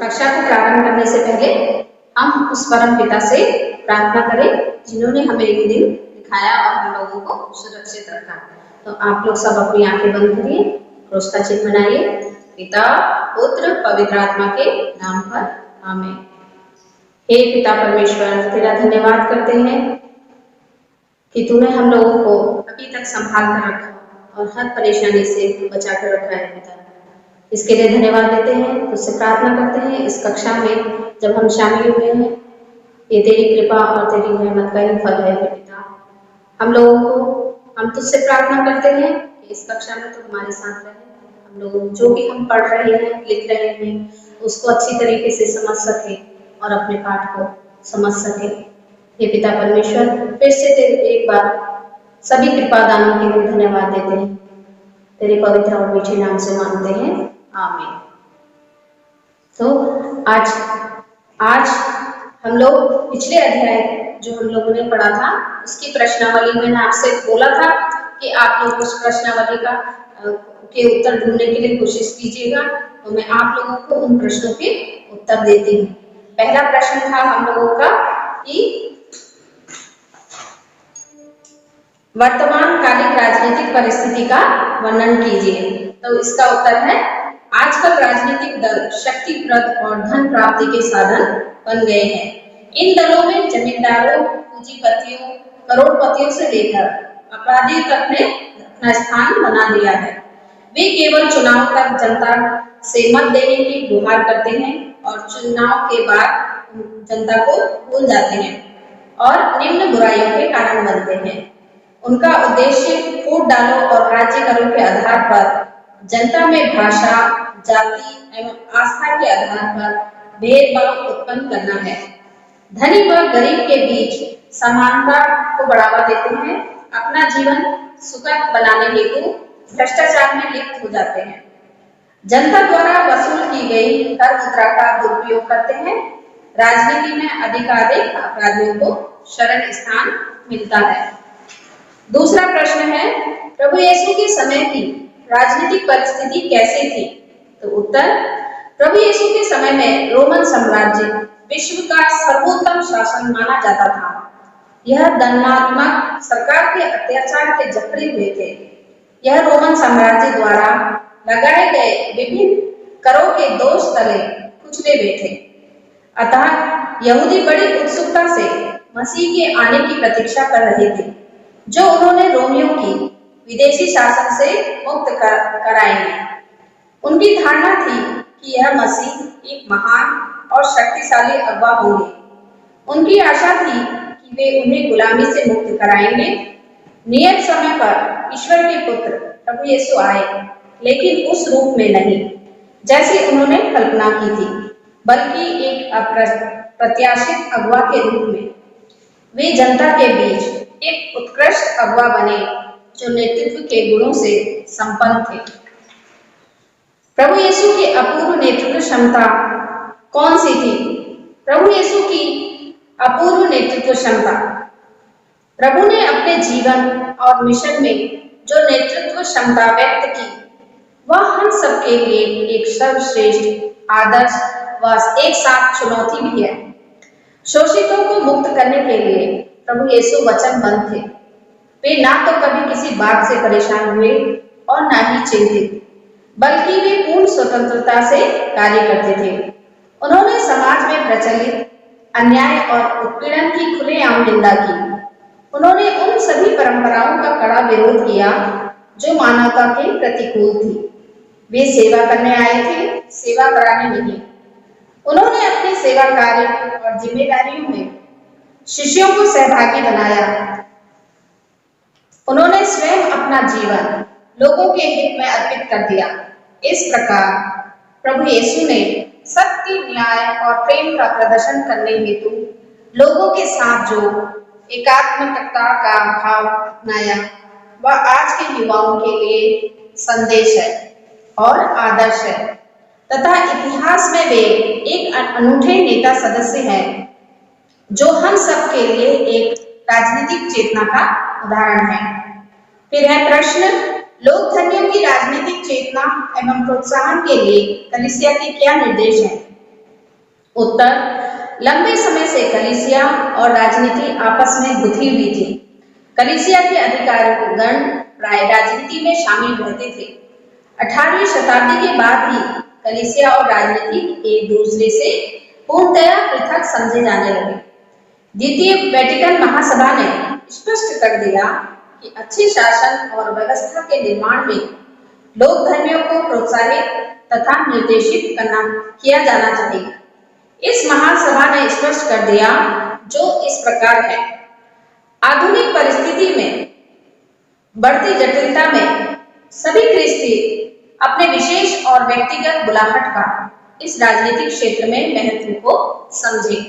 कक्षा को प्रारंभ करने से पहले हम उस परम पिता से प्रार्थना करें जिन्होंने हमें ये दिन दिखाया और हम लोगों को सुरक्षित रखा। तो आप लोग सब अपनी आंखें बंद करिए, क्रॉस का चिन्ह बनाइए। पिता पुत्र पवित्र आत्मा के नाम पर आमीन। हे पिता परमेश्वर, तेरा धन्यवाद करते हैं कि तूने हम लोगों को अभी तक संभाल कर रखा और हर परेशानी से बचा कर रखा है पिता। इसके लिए धन्यवाद देते हैं, तुझसे प्रार्थना करते हैं इस कक्षा में जब हम शामिल हुए हैं, ये तेरी कृपा और तेरी रहमत का ही फल है पिता। हम लोगों को हम तुझसे प्रार्थना करते हैं कि इस कक्षा में तो हमारे साथ रहे, हम लोग जो भी हम पढ़ रहे हैं लिख रहे हैं उसको अच्छी तरीके से समझ सके और अपने पाठ को समझ सके। हे पिता परमेश्वर, फिर से तेरे एक बार सभी कृपा दानों के लिए धन्यवाद देते हैं, तेरे पवित्र और मीठे नाम से मांगते हैं, आमीन। तो आज हम लोग पिछले अध्याय जो हम लोगों ने पढ़ा था उसकी प्रश्नावली मैंने आपसे बोला था कि आप लोग उस प्रश्नावली के उत्तर ढूंढने के लिए कोशिश कीजिएगा। तो मैं आप लोगों को उन प्रश्नों के उत्तर देती हूँ। पहला प्रश्न था हम लोगों का कि वर्तमान कालिक राजनीतिक परिस्थिति का वर्णन कीजिए। तो इसका उत्तर है आजकल राजनीतिक दल शक्तिप्रद और धन प्राप्ति के साधन बन गए हैं। इन दलों में जमींदारों, पूंजीपतियों, करोड़पतियों से लेकर अपराधियों तक ने अपना स्थान बना लिया है। वे केवल चुनाव तक जनता से मत देने की गुहार करते हैं और चुनाव के बाद जनता को भूल जाते हैं और निम्न बुराइयों के कारण बनते हैं। उनका उद्देश्य फूट डालो और राज्य करो के आधार पर जनता में भाषा, जाति एवं आस्था के आधार पर भेदभाव उत्पन्न करना है। धनी व गरीब के बीच समानता को बढ़ावा देते हैं, अपना जीवन सुखद बनाने हेतु भ्रष्टाचार में लिप्त हो जाते हैं। जनता द्वारा वसूल की गई कर मुद्रा का दुरुपयोग करते हैं। राजनीति में अधिकाधिक अपराधियों को शरण स्थान मिलता है। दूसरा प्रश्न है प्रभु यीशु के समय की राजनीतिक परिस्थिति कैसी थी? तो उत्तर, प्रभु यीशु के समय में रोमन साम्राज्य विश्व का सर्वोत्तम शासन माना जाता था। यह दंडात्मक सरकार के अत्याचार के जकड़े हुए थे। यह रोमन साम्राज्य द्वारा लगाए गए विभिन्न करों के दोष तले कुचले हुए थे। अतः यहूदी बड़ी उत्सुकता से मसीह के आने की प्रतीक्षा कर रहे थे, जो उन्होंने रोमियों की विदेशी शासन से मुक्त कराएंगे। उनकी धारणा थी कि यह मसीह एक महान और शक्तिशाली अगुवा होंगे। उनकी आशा थी कि वे उन्हें गुलामी से मुक्त कराएंगे। नियत समय पर ईश्वर के पुत्र प्रभु यीशु आए, लेकिन उस रूप में नहीं जैसे उन्होंने कल्पना की थी, बल्कि एक अप्रत्याशित अगुवा के रूप में। वे जनता के बीच एक उत्कृष्ट अगुवा बने जो नेतृत्व के गुणों से संपन्न थे। प्रभु यीशु की अपूर्व नेतृत्व क्षमता कौन सी थी? प्रभु यीशु की अपूर्व नेतृत्व क्षमता, प्रभु ने अपने जीवन और मिशन में जो नेतृत्व क्षमता व्यक्त की वह हम सबके लिए एक सर्वश्रेष्ठ आदर्श व एक साथ चुनौती भी है। शोषितों को मुक्त करने के लिए प्रभु यीशु वचनबद्ध थे। वे ना तो कभी किसी बात से परेशान हुए और ना ही चिंतित, बल्कि वे पूर्ण स्वतंत्रता से कार्य करते थे। उन्होंने समाज में प्रचलित अन्याय और उत्पीड़न की खुलेआम निंदा की। उन्होंने उन सभी परंपराओं का कड़ा विरोध किया जो मानवता के प्रतिकूल थी। वे सेवा करने आए थे, सेवा कराने नहीं। उन्होंने अपने सेवा कार्य और जिम्मेदारियों में शिष्यों को सहभागी बनाया। उन्होंने स्वयं अपना जीवन लोगों के हित में अर्पित कर दिया। इस प्रकार प्रभु यीशु ने सत्य, न्याय और प्रेम का प्रदर्शन करने हेतु लोगों के साथ जो एकात्मकता का भाव अपनाया वह आज के युवाओं के लिए संदेश है और आदर्श है, तथा इतिहास में वे एक अनूठे नेता सदस्य हैं जो हम सब के लिए एक राजनीतिक चेतना का उदाहरण है। फिर है प्रश्न, लोक धर्मियों की राजनीतिक चेतना एवं प्रोत्साहन के लिए कलीसिया के क्या निर्देश हैं? उत्तर, लंबे समय से कलीसिया और राजनीति आपस में गुथी हुई थी। कलीसिया के अधिकारीगण प्राय राजनीति में शामिल रहते थे। 18वीं शताब्दी के बाद ही कलीसिया और राजनीति एक दूसरे से पूर्णतया पृथक समझे जाने लगे। द्वितीय वेटिकन महासभा ने स्पष्ट कर दिया कि अच्छे शासन और व्यवस्था के निर्माण में लोक धर्मियों को प्रोत्साहित तथा निर्देशित किया जाना चाहिए। इस महासभा ने स्पष्ट कर दिया जो इस प्रकार है। आधुनिक परिस्थिति में बढ़ती जटिलता में सभी ख्रिस्ती अपने विशेष और व्यक्तिगत बुलाहट का इस राजनीतिक क्षेत्र में महत्व को समझे।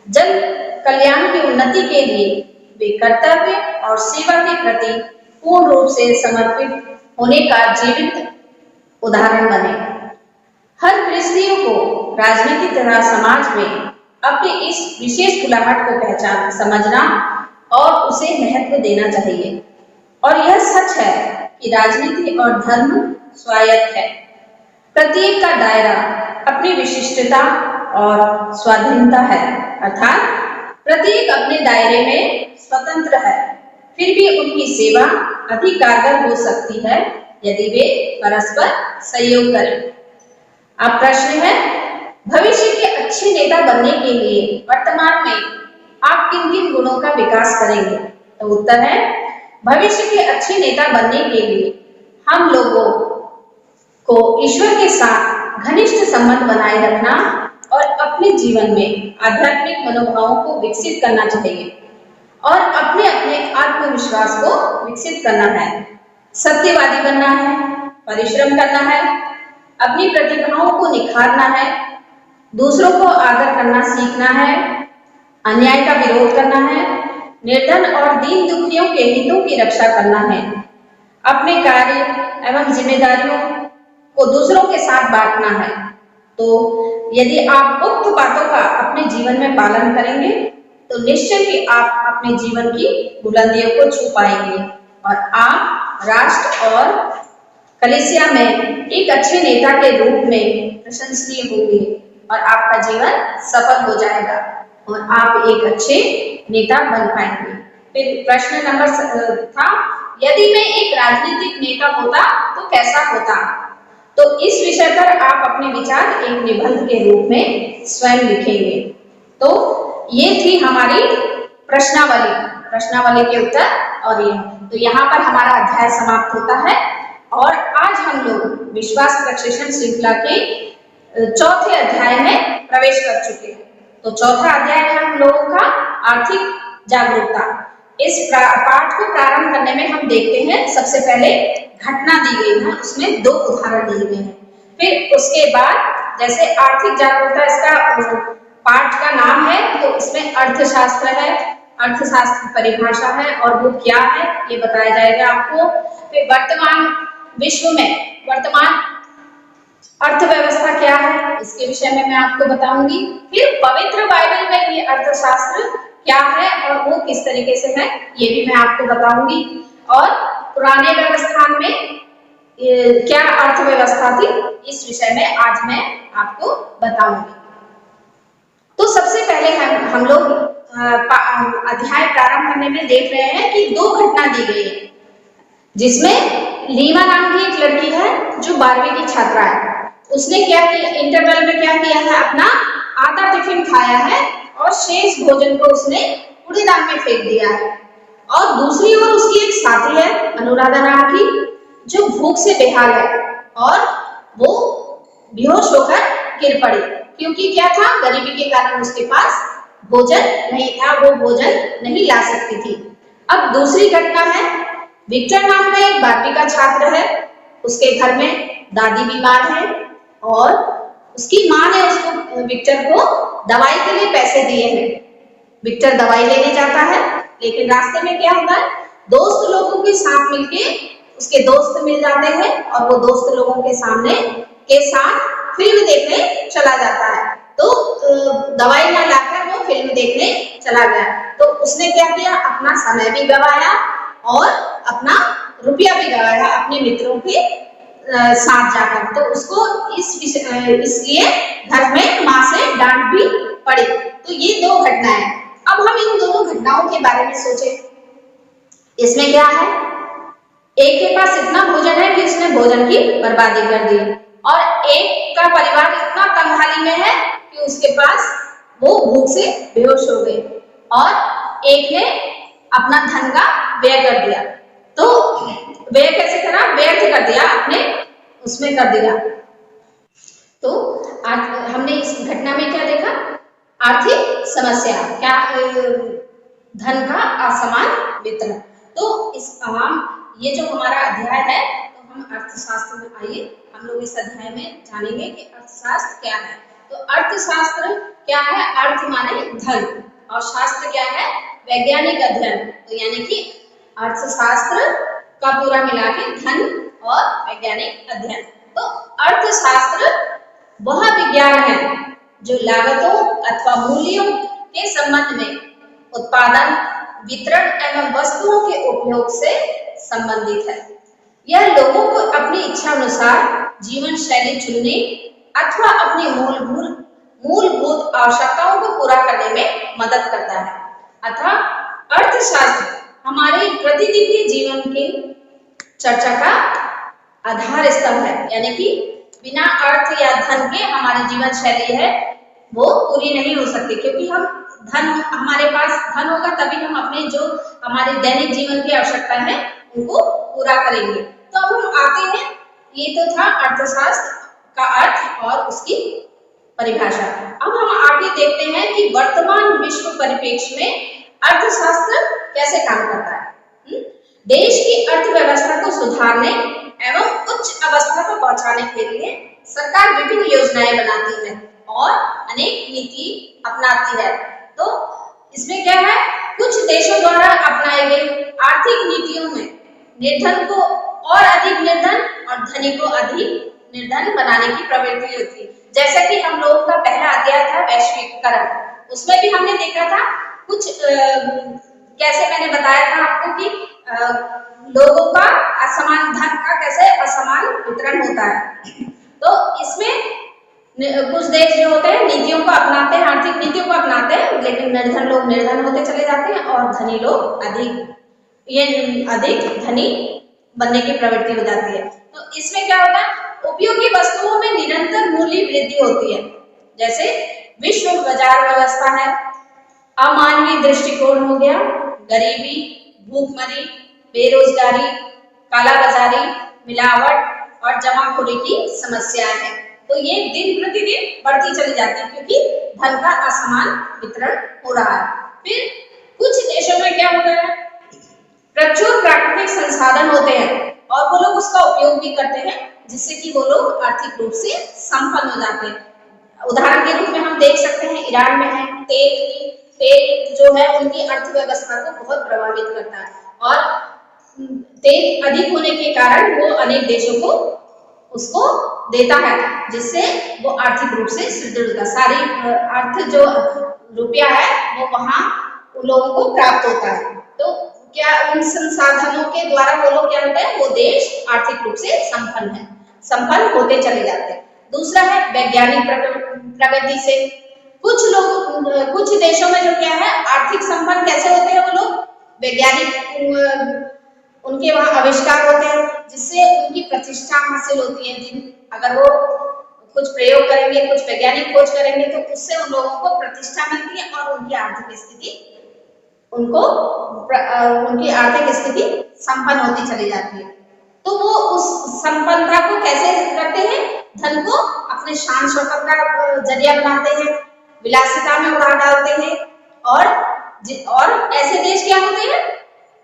जन कल्याण की उन्नति के लिए वे कर्तव्य और सेवा के प्रति पूर्ण रूप से समर्पित होने का जीवित उदाहरण बने। हर ख्रिस्तियों को राजनीति तथा समाज में अपनी इस विशेष बुलाहट को पहचान समझना और उसे महत्व देना चाहिए। और यह सच है कि राजनीति और धर्म स्वायत्त है। प्रत्येक का दायरा अपनी विशिष्टता और स्वाधीनता है, अर्थात प्रत्येक अपने दायरे में स्वतंत्र है। फिर भी उनकी सेवा अधिक कारगर हो सकती है यदि वे परस्पर सहयोग करें। अब प्रश्न है, भविष्य के अच्छे नेता बनने के लिए वर्तमान में आप किन किन गुणों का विकास करेंगे? तो उत्तर है, भविष्य के अच्छे नेता बनने के लिए हम लोगों को ईश्वर के साथ घनिष्ठ संबंध बनाए रखना और अपने जीवन में आध्यात्मिक मनोभावों को विकसित करना चाहिए और अपने अपने आत्मविश्वास को विकसित करना है। सत्यवादी बनना है, परिश्रम करना है, अपनी प्रतिभाओं को निखारना है, दूसरों को आदर करना सीखना है, अन्याय का विरोध करना है, निर्धन और दीन दुखियों के हितों की रक्षा करना है, अपने कार्य एवं जिम्मेदारियों को दूसरों के साथ बांटना है। तो यदि आप उक्त बातों का अपने जीवन में पालन करेंगे तो निश्चय ही आप अपने जीवन की बुलंदियों को छू पाएंगे और आप राष्ट्र और कलीसिया में एक अच्छे नेता के रूप में प्रशंसनीय होंगे और आपका जीवन सफल हो जाएगा और आप एक अच्छे नेता बन पाएंगे। फिर प्रश्न नंबर था, यदि मैं एक राजनीतिक नेता होता तो कैसा होता? तो इस विषय पर आप अपने विचार एक निबंध के रूप में स्वयं लिखेंगे। तो ये थी हमारी प्रश्नावली के उत्तर और ये तो यहाँ पर हमारा अध्याय समाप्त होता है और आज हम लोग विश्वास प्रक्षेपण श्रृंखला के चौथे अध्याय में प्रवेश कर चुके हैं। तो चौथा अध्याय है हम लोगों का आर्थिक जागरूकता। इस पाठ को प्रारंभ करने में हम देखते हैं सबसे पहले घटना दी गई है, उसमें 2 उदाहरण दिए गए हैं। फिर उसके बाद जैसे आर्थिक जागरूकता इसका पाठ का नाम है तो इसमें अर्थशास्त्र है, अर्थशास्त्र परिभाषा है और वो क्या है ये बताया जाएगा आपको। फिर वर्तमान विश्व में वर्तमान अर्थव्यवस्था क्या है इसके विषय में मैं आपको बताऊंगी। फिर पवित्र बाइबल में ये अर्थशास्त्र क्या है और वो किस तरीके से है ये भी मैं आपको बताऊंगी। और पुराने व्यवस्थान में क्या अर्थव्यवस्था थी इस विषय में आज मैं आपको बताऊंगी। तो सबसे पहले हम लोग अध्याय प्रारंभ करने में देख रहे हैं कि 2 घटना दी गई है जिसमें लीमा नाम की एक लड़की है जो 12वीं की छात्रा है। उसने क्या किया, इंटरवल में क्या किया है, अपना आधा टिफिन खाया है और शेष भोजन को उसने कूड़ेदान में फेंक दिया है। और दूसरी ओर उसकी एक साथी है अनुराधा नाम की जो भूख से बेहाल है और वो बेहोश होकर गिर पड़ी क्योंकि क्या था, गरीबी के कारण उसके पास भोजन नहीं था, वो भोजन नहीं ला सकती थी। अब दूसरी घटना है, विक्टर नाम का एक 12वीं का छात्र है, उसके घर में दादी बीमार है और उसकी माँ ने उसको विक्टर को दवाई के लिए पैसे दिए हैं। विक्टर दवाई लेने जाता है लेकिन रास्ते में क्या होता है, दोस्त लोगों के साथ मिलके उसके दोस्त मिल जाते हैं और वो दोस्त लोगों के साथ फिल्म देखने चला जाता है। तो दवाई ना लाकर वो फिल्म देखने चला गया। तो उसने क्या किया, अपना समय भी गवाया और अपना रुपया भी गवाया अपने मित्रों के साथ जाकर, तो उसको इसलिए घर में माँ से डांट भी पड़ी। तो ये दो घटनाएं। अब हम इन दोनों घटनाओं के बारे में सोचें। इसमें क्या है, एक के पास इतना भोजन है कि उसने भोजन की बर्बादी कर दी, और एक का परिवार इतना तंगहाली में है कि उसके पास वो भूख से बेहोश हो गए, और एक ने अपना धन का व्यय कर दिया। तो व्यय कैसे करा, व्यर्थ कर दिया, अपने उसमें कर दिया। तो आज हमने इस घटना में क्या देखा, आर्थिक समस्या, क्या धन का असमान वितरण। तो इस ये जो हमारा अध्याय है, तो हम अर्थशास्त्र में, आइए हम लोग इस अध्याय में जानेंगे कि अर्थशास्त्र क्या है। तो अर्थशास्त्र क्या है, अर्थ माने धन, और शास्त्र क्या है, वैज्ञानिक अध्ययन। तो यानी कि अर्थशास्त्र का पूरा मिला के धन और वैज्ञानिक अध्ययन। तो अर्थशास्त्र वह विज्ञान है जो लागतों अथवा मूल्यों के संबंध में उत्पादन, वितरण एवं वस्तुओं के उपयोग से संबंधित है। यह लोगों को अपनी इच्छा अनुसार जीवन शैली चुनने अथवा अपनी मूलभूत आवश्यकताओं को पूरा करने में मदद करता है। अतः अर्थशास्त्र हमारे प्रतिदिन के जीवन की चर्चा का आधार स्तंभ है। यानी कि बिना अर्थ या धन के हमारी जीवन शैली है वो पूरी नहीं हो सकती, क्योंकि हम धन, हमारे पास धन होगा तभी हम अपने जो हमारे दैनिक जीवन की आवश्यकता है उनको पूरा करेंगे। तो अब हम आते हैं, ये तो था अर्थशास्त्र का अर्थ और उसकी परिभाषा। अब हम आगे देखते हैं कि वर्तमान विश्व परिप्रेक्ष्य में अर्थशास्त्र कैसे काम करता है। देश की अर्थव्यवस्था को सुधारने एवं उच्च अवस्था पर पहुंचाने के लिए सरकार विभिन्न योजनाएं बनाती है और अनेक नीति अपनाती है। तो इसमें क्या है, कुछ देशों द्वारा अपनाए गए आर्थिक नीतियों में निर्धन को और अधिक निर्धन और धनी को अधिक निर्धन बनाने की प्रवृत्ति होती है। जैसे कि हम लोगों का पहला अध्याय था वैश्वीकरण, उसमें भी हमने देखा था कुछ कैसे मैंने बताया था आपको कि लोगों का असमान, धन का कैसे असमान वितरण होता है। तो इसमें कुछ देश जो होते हैं नीतियों को अपनाते हैं, आर्थिक नीतियों को अपनाते हैं, लेकिन निर्धन लोग निर्धन होते चले जाते हैं और धनी लोग अधिक धनी बनने की प्रवृत्ति हो जाती है। तो इसमें क्या होता है, उपयोगी वस्तुओं में निरंतर मूल्य वृद्धि होती है। जैसे विश्व बाजार व्यवस्था है, अमानवीय दृष्टिकोण हो गया, गरीबी, भूखमरी, बेरोजगारी, कालाबाजारी, मिलावट और जमाखोरी की समस्याएं हैं। तो ये दिन प्रतिदिन बढ़ती चली जाती है क्योंकि धन का असमान वितरण हो रहा है। फिर कुछ देशों में क्या होता है, प्रचुर प्राकृतिक संसाधन होते हैं और वो लोग उसका उपयोग भी करते हैं, जिससे कि वो लोग आर्थिक रूप से संपन्न हो जाते हैं। उदाहरण के रूप में हम देख सकते हैं ईरान में है, तेल जो है उनकी अर्थव्यवस्था को बहुत प्रभावित करता है, और तेल अधिक होने के कारण वो अनेक देशों को उसको देता है, जिससे वो आर्थिक रूप से सुदृढ़ होता है। सारी अर्थ जो रुपया है वो वहां उन लोगों को प्राप्त होता है। तो क्या उन संसाधनों के द्वारा वो लोग क्या होते हैं, वो देश आर्थिक रूप से संपन्न होते चले जाते हैं। दूसरा है वैज्ञानिक प्रगति से। कुछ देशों में जो क्या है आर्थिक संपन्न कैसे होते हैं, वो लोग वैज्ञानिक उनके वहां आविष्कार होते हैं जिससे उनकी प्रतिष्ठा हासिल होती है। अगर वो कुछ प्रयोग करेंगे, कुछ वैज्ञानिक खोज करेंगे तो उससे उन लोगों को प्रतिष्ठा मिलती है और उनकी आर्थिक स्थिति संपन्न होती चली जाती है। तो वो उस संपन्नता को कैसे करते हैं, धन को अपने शान शौकत का जरिया बनाते हैं, विलासिता में उड़ा डालते हैं, और ऐसे देश क्या होते हैं,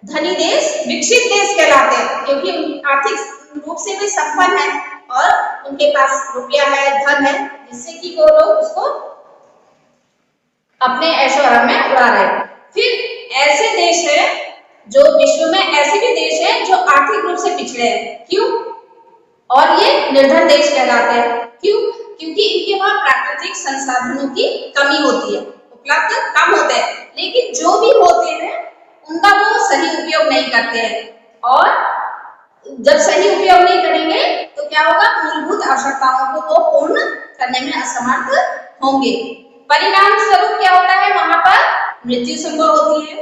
धनी देश, विकसित देश कहलाते हैं, क्योंकि आर्थिक रूप से भी संपन्न है और उनके पास रुपया है, धन है, जिससे कि वो लोग उसको अपने ऐशो-आराम में उड़ा रहे हैं। फिर ऐसे देश है जो विश्व में, ऐसे भी देश है जो आर्थिक रूप से पिछड़े हैं। क्यों? और ये निर्धन देश कहलाते हैं। क्यों? क्योंकि इनके वहां प्राकृतिक संसाधनों की कमी होती है, उपलब्ध कम होते हैं, लेकिन जो भी होते हैं उनका वो सही उपयोग नहीं करते हैं, और जब सही उपयोग नहीं करेंगे तो तो क्या होगा, मूलभूत आवश्यकताओं को वो पूर्ण करने में असमर्थ होंगे। परिणाम स्वरूप क्या होता है, वहां पर मृत्यु संभव होती है।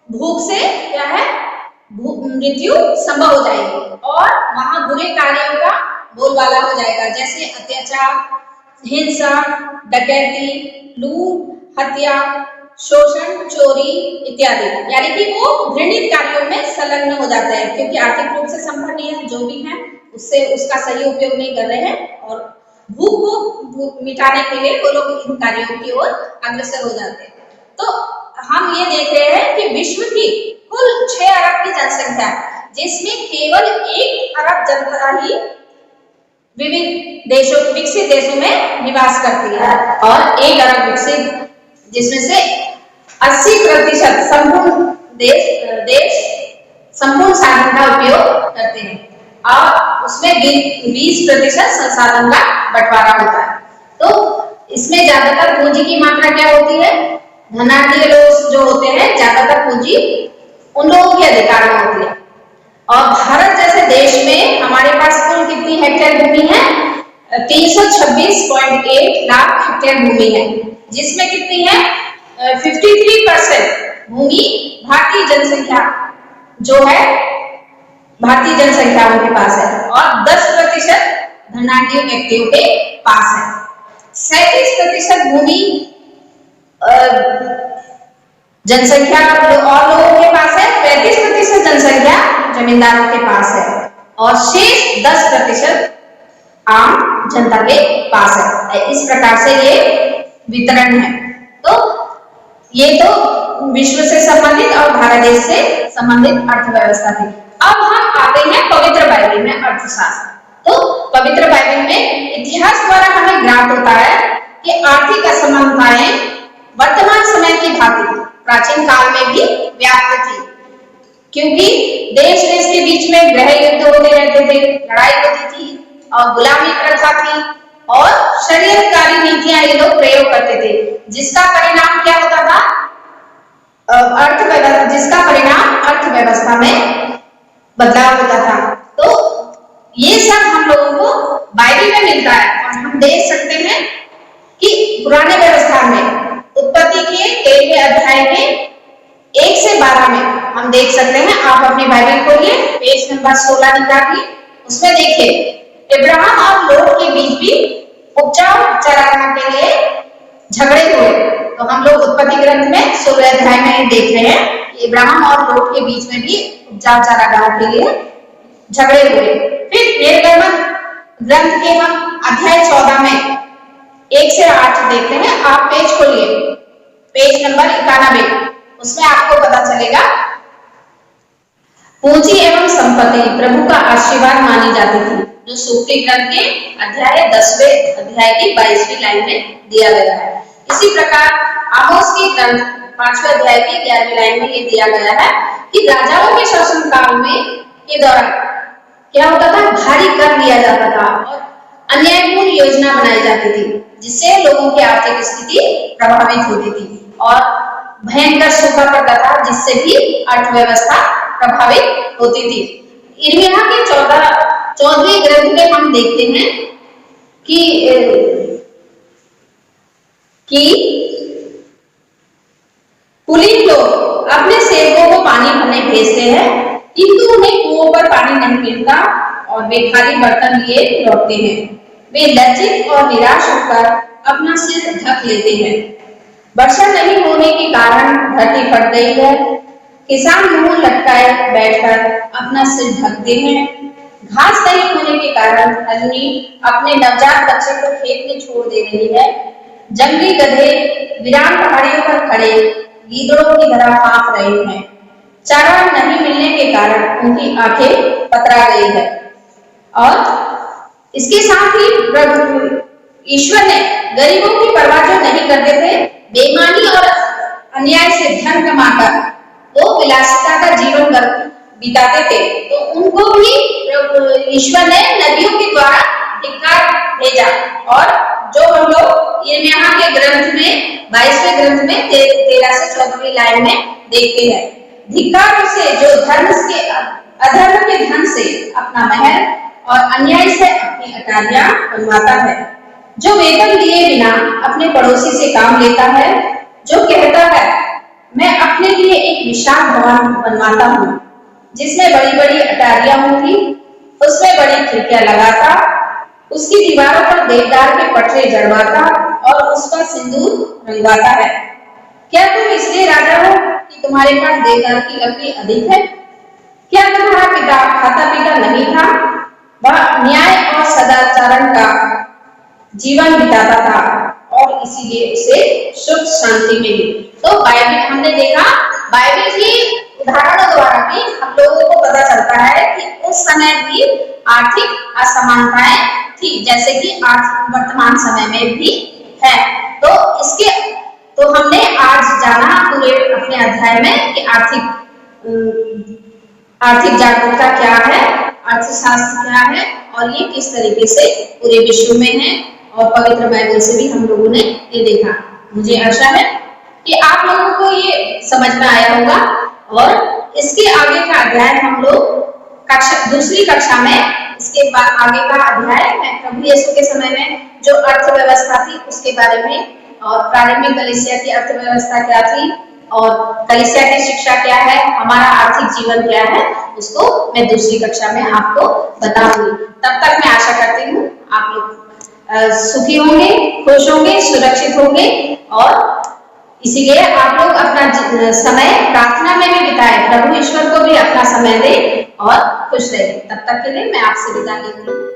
भूख से क्या है, मृत्यु संभव हो जाएगी और वहां बुरे कार्यों का बोलबाला हो जाएगा, जैसे अत्याचार, हिंसा, डकैती, लूट, हत्या, शोषण, चोरी इत्यादि। यानी कि वो घृणित कार्यों में संलग्न हो जाते हैं, क्योंकि आर्थिक रूप से संपन्न है जो भी है, उससे उसका सही उपयोग नहीं कर रहे हैं और भूख को मिटाने के लिए वो लोग इन कार्यों की ओर अग्रसर हो जाते हैं। तो हम ये देख रहे हैं कि विश्व की कुल 6 अरब की जनसंख्या, जिसमें केवल 1 अरब जनता ही विविध देशों, विकसित देशों में निवास करती है और 1 अरब विकसित, जिसमें से 80% संपूर्ण देश संपूर्ण साधन का उपयोग करते हैं और उसमें 20% संसाधन का बंटवारा होता है। तो इसमें ज्यादातर पूंजी की मात्रा क्या होती है, धनाढ्य लोग जो होते हैं, ज्यादातर पूंजी उन लोगों के अधिकार में होती है। और भारत जैसे देश में हमारे पास कुल कितनी हेक्टेयर भूमि है, 326.8 लाख हेक्टेयर भूमि है, जिसमें कितनी है, 53% भूमि भारतीय जनसंख्या जो है, भारतीय जनसंख्या उनके पास है और 10% धनाढ्य व्यक्तियों के पास है। 37% भूमि जनसंख्या और लोगों के पास है, 35% जनसंख्या जमींदारों के पास है और शेष 10% आम जनता के पास है। इस प्रकार से ये वितरण है। तो ये तो विश्व से संबंधित और भारत देश से संबंधित अर्थव्यवस्था थी। अब हम आते हैं पवित्र बाइबल में अर्थशास्त्र। तो पवित्र बाइबल में इतिहास द्वारा हमें ज्ञात होता है कि आर्थिक असमानताएं वर्तमान समय की भांति प्राचीन काल में भी व्याप्त थी, क्योंकि देश देश के बीच में गृह युद्ध होते रहते थे, लड़ाई होती थी और गुलामी प्रथा थी और शरीयतकारी नीतियां ये लोग प्रयोग करते थे, जिसका परिणाम क्या होता था, अर्थव्यवस्था में बदलाव होता था। तो ये सब हम लोगों को बाइबल में मिलता है और हम देख सकते हैं कि पुराने व्यवस्था में उत्पत्ति के 13वें अध्याय के 1 से 12 में हम देख सकते हैं। आप अपनी बाइबल खोलिए, पेज नंबर 16 निकालिए, उसमें देखिए इब्राहिम और लोट के बीच भी उपजाऊ चारागाह के लिए झगड़े हुए। तो हम लोग उत्पत्ति ग्रंथ में 16 अध्याय में देख रहे हैं कि इब्राहिम और लोट के बीच में भी उपजाऊ चारागाह के लिए झगड़े हुए। फिर निर्गमन ग्रंथ के हम अध्याय 14 में 1 से 8 देखते हैं। आप पेज खोलिए, पेज नंबर 91, उसमें आपको पता चलेगा पूंजी एवं संपत्ति प्रभु का आशीर्वाद मानी जाती थी, जो सूक्ति ग्रंथ के अध्याय 10वें अध्याय की 22वीं लाइन में दिया गया है। इसी प्रकार आमोस की ग्रंथ 5वें अध्याय की 11वीं लाइन में ये दिया गया है कि राजाओं के शासन काल में के दौरान क्या होता था, भारी कर लिया जाता था और अन्यायपूर्ण योजना बनाई जाती थी, जिससे लोगों की आर्थिक स्थिति प्रभावित होती थी और भयंकर सूखा पड़ता था, जिससे भी अर्थव्यवस्था प्रभावित होती थी। यिर्मयाह के 14वें ग्रंथ में हम देखते हैं कि कुलीन लोग अपने सेवकों को पानी भरने भेजते हैं, किंतु उन्हें कुओं पर पानी नहीं मिलता और वे खाली बर्तन लिए लौटते हैं। वे लज्जित और निराश होकर अपना सिर ढक लेते हैं। वर्षा नहीं होने के कारण धरती फट गई है। किसान मुंह लटकाए बैठकर अपना सिर ढकते हैं। घास नहीं होने के कारण हजनी अपने नवजात बच्चे को खेत में छोड़ दे रही है। जंगली गधे वीरान पहाड़ियों पर खड़े गीदड़ों की तरह हाँफ रहे हैं। चारा नहीं मिलने के कारण उनकी आंखें पतरा गई है। और इसके साथ ही प्रभु ईश्वर ने गरीबों की परवाह जो नहीं करते थे, बेईमानी और अन्याय से धन कमाकर वो विलासिता का जीवन बिताते थे, तो उनको भी ईश्वर ने नदियों के द्वारा धिक्कार भेजा। और जो हम लोग यिर्मयाह के ग्रंथ में 22वें ग्रंथ में 13 से 14वीं लाइन में देखते हैं, धिक्कार से जो धर्म के अधर्म के धन से अपना महल और अन्याय से अपनी अटारियां बनवाता है, जो वेतन लिए बिना अपने पड़ोसी से काम लेता है, जो कहता है मैं अपने लिए एक विशाल भवन बनवाता हूँ जिसमें बड़ी बड़ी अटारियां होंगी, उसमें बड़ी खिड़कियां लगाता, उसकी दीवारों पर देवदार के पटरे जड़वाता और उस पर सिंदूर रंगवाता है। क्या तुम इसलिए राजा हो कि तुम्हारे पास देवदार की लकड़ी अधिक है? क्या तुम्हारा पिता खाता पीता नहीं था? वह न्याय और सदाचरण का जीवन बिताता था और इसीलिए उसे सुख शांति मिली। तो बाइबिल हमने देखा, बाइबिल की उदाहरणों द्वारा भी हम लोगों को पता चलता है कि उस समय भी आर्थिक असमानताएं थी, जैसे कि आज वर्तमान समय में भी है। तो इसके तो हमने आज जाना पूरे अपने अध्याय में कि आर्थिक जागरूकता क्या है, अर्थशास्त्र क्या है और ये किस तरीके से पूरे विश्व में है, और पवित्र बाइबल से भी हम लोगों ने ये देखा। मुझे आशा है कि आप लोगों को ये समझ में आया होगा, और इसके आगे का अध्याय हम लोग दूसरी कक्षा में इसके आगे का अध्याय में प्रभु यीशु के समय में जो अर्थव्यवस्था थी उसके बारे में, और प्रारंभिक कलीसिया की अर्थव्यवस्था क्या थी और कलीसिया की शिक्षा क्या है, हमारा आर्थिक जीवन क्या है, उसको मैं दूसरी कक्षा में आपको बताऊंगी। तब तक मैं आशा करती हूँ आप लोग सुखी होंगे, खुश होंगे, सुरक्षित होंगे, और इसीलिए आप लोग अपना समय प्रार्थना में भी बिताएं, प्रभु ईश्वर को भी अपना समय दें और खुश रहें। तब तक के लिए मैं आपसे विदा लेती हूँ।